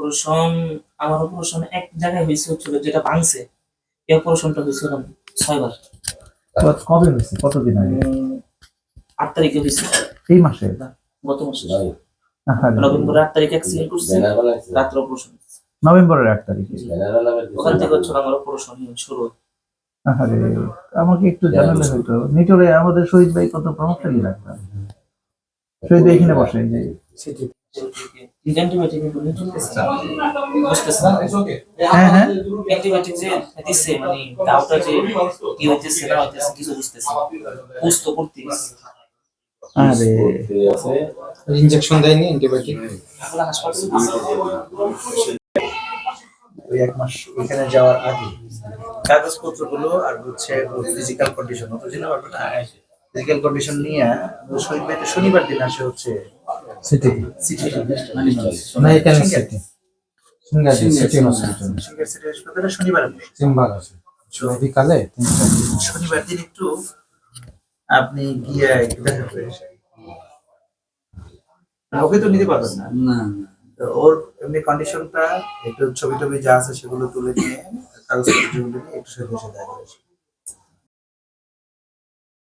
Operation, আমার operation এক জায়গায় হয়েছে হচ্ছিল যেটা ভাঙছে, এই অপারেশনটা হয়েছিল 6 বার। কবে হয়েছে? কতদিন আগে? 8 তারিখে হয়েছে, এই মাসে? না, গত মাসে আহারে, নভেম্বরের 8 তারিখে অ্যাক্সিডেন্ট করছে, রাত্রে অপারেশন। নভেম্বরের 8 তারিখে? ওখান থেকে হচ্ছে আমার অপারেশন শুরু। আহারে, আমাকে একটু জানালে হয়তো। নিটোরে আমাদের শহীদ ভাই কত প্রভাবশালী লাগবে। শহীদ ভাই এখানে বসে, এই যে হ্যাঁ হ্যাঁ, অ্যান্টিবায়োটিক যে দিচ্ছে মানে দাওটা যে কি হইতেছে না হইতেছে কিছু বুঝতেছে, বুঝতে করতেছে। আরে ইনজেকশন দেয়নি অ্যান্টিবায়োটিক? আমরা হাসপাতালে দিছি। ওই 1 মাস ওইখানে যাওয়ার আগে কাগজপত্রগুলো আর হচ্ছে ফিজিক্যাল কন্ডিশন তো জেনে পারবে না। ফিজিক্যাল কন্ডিশন নিয়ে শহীদ ভাই শনিবার দিন আসে হচ্ছে সিটি সিটি না, এখানে city singer city hospital, city হাসপাতালে শনিবার চেম্বার আছে বিকালে 3টা। শনিবার দিন একটু আপনি গিয়ে একটু দেখা করে আসেন। ওকে তো নিতে পারবেন না, না তো ওর এমনি কন্ডিশনটা একটু ছবি টবি যা আছে সেগুলো তুলে নিয়ে কাগজপত্র যেগুলো নিয়ে একটু সাথে দেখা করে আসেন।